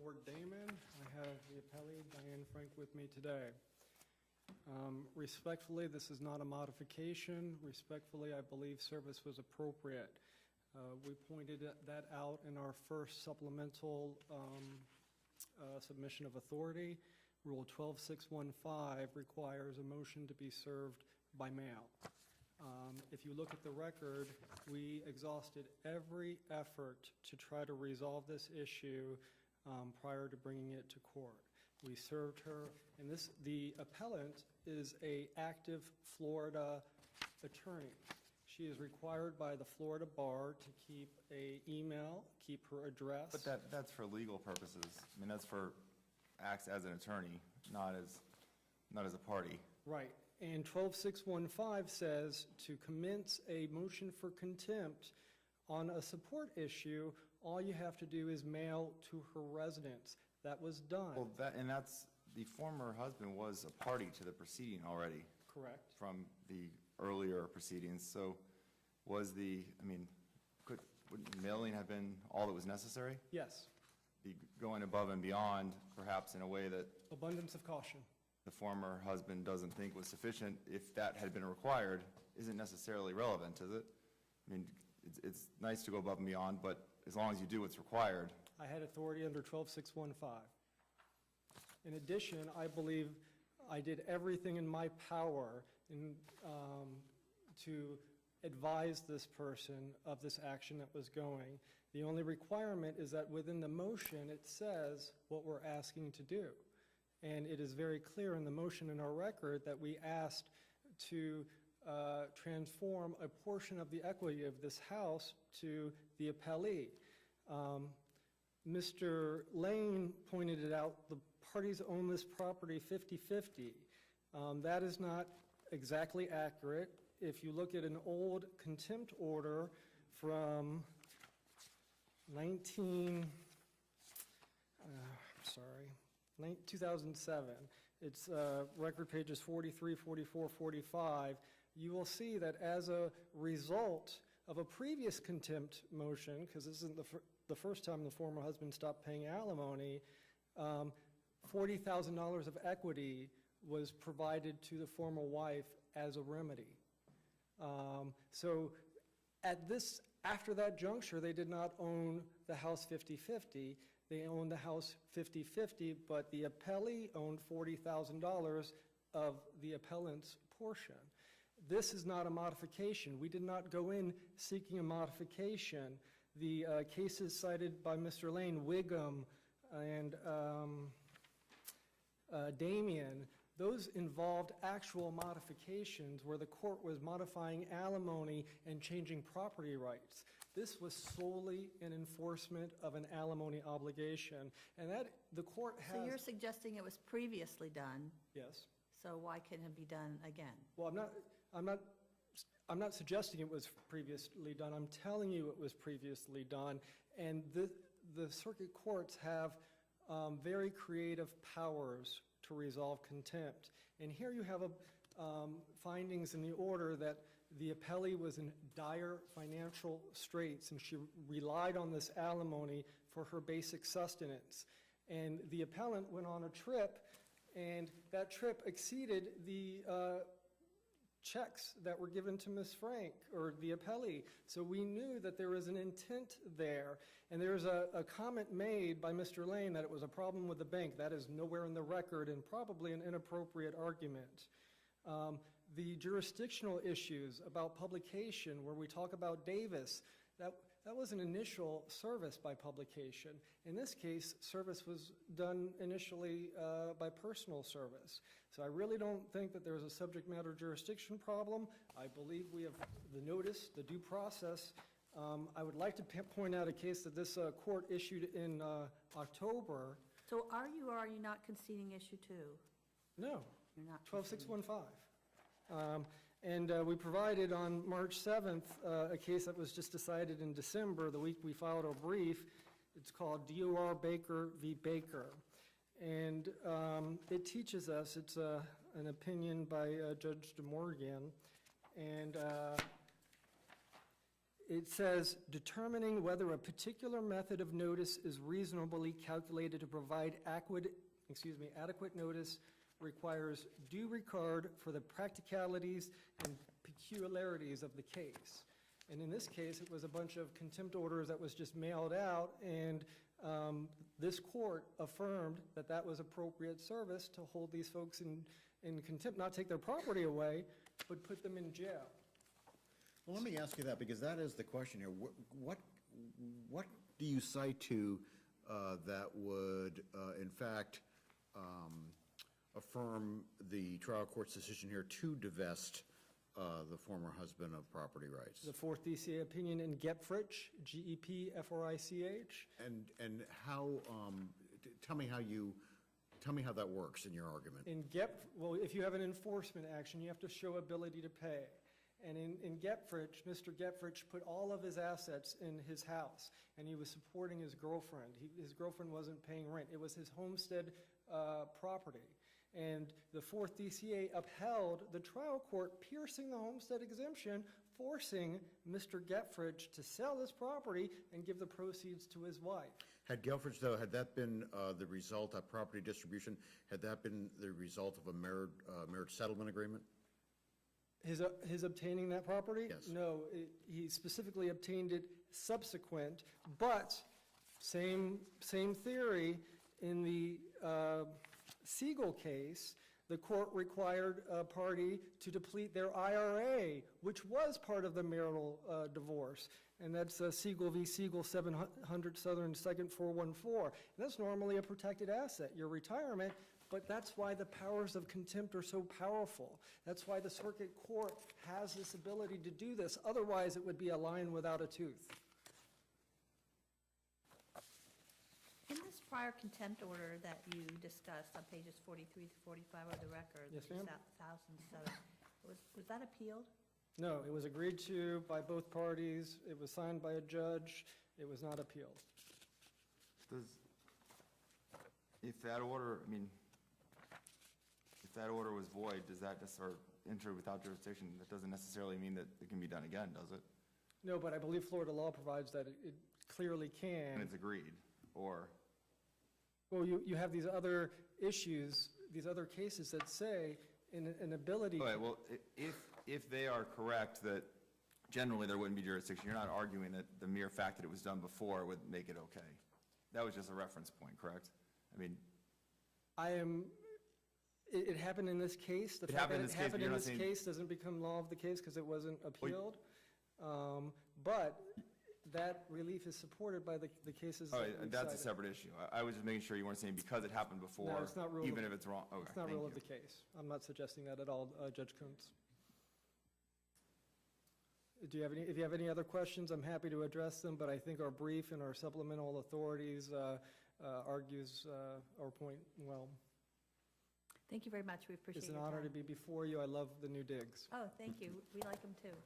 Ward Damon. I have the appellee, Diane Frank, with me today. Respectfully, this is not a modification. Respectfully, I believe service was appropriate. We pointed that out in our first supplemental submission of authority. Rule 12615 requires a motion to be served by mail. If you look at the record, we exhausted every effort to try to resolve this issue prior to bringing it to court. We served her, and the appellant is an active Florida attorney. She is required by the Florida Bar to keep an email, keep her address. But that's for legal purposes. I mean, that's for acts as an attorney, not as a party. Right. And 12615 says to commence a motion for contempt on a support issue, all you have to do is mail to her residence. That was done. Well, that's the former husband was a party to the proceeding already. Correct. From the earlier proceedings. So would mailing have been all that was necessary? Yes. Be going above and beyond, perhaps in a way that Abundance of caution. the former husband doesn't think was sufficient, if that had been required, isn't necessarily relevant, is it? I mean, it's nice to go above and beyond, but as long as you do what's required. I had authority under 12615. In addition, I believe I did everything in my power to advise this person of this action that was going. The only requirement is that within the motion it says what we're asking to do. And it is very clear in the motion in our record that we asked to transform a portion of the equity of this house to the appellee. Mr. Lane pointed it out, the parties own this property 50-50. That is not exactly accurate. If you look at an old contempt order from 2007, it's record pages 43, 44, 45, you will see that as a result of a previous contempt motion, because this isn't the first time the former husband stopped paying alimony, $40,000 of equity was provided to the former wife as a remedy. So after that juncture, they did not own the house 50-50. They owned the house 50-50, but the appellee owned $40,000 of the appellant's portion. This is not a modification. We did not go in seeking a modification. The cases cited by Mr. Lane, Wiggum and Damien, those involved actual modifications where the court was modifying alimony and changing property rights. This was solely an enforcement of an alimony obligation. And that the court has... So you're suggesting it was previously done? Yes. So why can't it be done again? Well, I'm not suggesting it was previously done. I'm telling you it was previously done. And the circuit courts have very creative powers to resolve contempt. And here you have findings in the order that the appellee was in dire financial straits and she relied on this alimony for her basic sustenance. And the appellant went on a trip, and that trip exceeded the checks that were given to Ms. Frank, or the appellee. So we knew that there was an intent there. And there's a comment made by Mr. Lane that it was a problem with the bank. That is nowhere in the record and probably an inappropriate argument. The jurisdictional issues about publication, where we talk about Davis, that was an initial service by publication. In this case, service was done initially by personal service. So I really don't think that there's a subject matter jurisdiction problem. I believe we have the notice, the due process. I would like to point out a case that this court issued in October. So are you or are you not conceding issue 2? No. You're not 12615. And we provided on March 7th a case that was just decided in December, the week we filed our brief. It's called DOR Baker v. Baker. And it teaches us, it's an opinion by Judge DeMorgan, and it says, determining whether a particular method of notice is reasonably calculated to provide adequate notice requires due regard for the practicalities and peculiarities of the case. And in this case, it was a bunch of contempt orders that was just mailed out, and this court affirmed that that was appropriate service to hold these folks in contempt, not take their property away, but put them in jail. Well, let me ask you that, because that is the question here. What do you cite to that would, in fact, affirm the trial court's decision here to divest the former husband of property rights? The fourth DCA opinion in Gepfrich, G-E-P-F-R-I-C-H. And how, tell me how that works in your argument. Well, if you have an enforcement action, you have to show ability to pay. And in Gepfrich, Mr. Gepfrich put all of his assets in his house, and he was supporting his girlfriend. His girlfriend wasn't paying rent. It was his homestead property. And the fourth DCA upheld the trial court piercing the homestead exemption, forcing Mr. Gepfrich to sell this property and give the proceeds to his wife. Had Gelfridge, though, had that been the result of property distribution, had that been the result of a marriage settlement agreement? His obtaining that property? Yes. No, he specifically obtained it subsequent, but same theory. In the Siegel case, the court required a party to deplete their IRA, which was part of the marital divorce. And that's Siegel v. Siegel, 700 Southern 2nd 414. And that's normally a protected asset, your retirement, but that's why the powers of contempt are so powerful. That's why the circuit court has this ability to do this. Otherwise, it would be a lion without a tooth. In this prior contempt order that you discussed on pages 43 to 45 of the record, Yes, ma'am. 2007, was that appealed? No, it was agreed to by both parties. It was signed by a judge. It was not appealed. If that order, if that order was void, does that just enter without jurisdiction? That doesn't necessarily mean that it can be done again, does it? No, but I believe Florida law provides that it clearly can. And it's agreed, or? Well, you have these other issues, these other cases that say an ability. All right, well, if they are correct that generally there wouldn't be jurisdiction, you're not arguing that the mere fact that it was done before would make it okay. That was just a reference point, correct? It happened in this case. The It fact happened that in it this case, but happened you're in not this saying- case doesn't become law of the case because it wasn't appealed. But that relief is supported by the cases All that right, we've that's a cited. separate issue. I was just making sure you weren't saying because it happened before, No, it's not rule of- even if it's wrong. Okay, It's not thank rule you. of the case. I'm not suggesting that at all, Judge Kuntz. If you have any other questions, I'm happy to address them, but I think our brief and our supplemental authorities argues our point well. Thank you very much. We appreciate It's your an time. honor to be before you. I love the new digs. Oh, thank you. We like them too.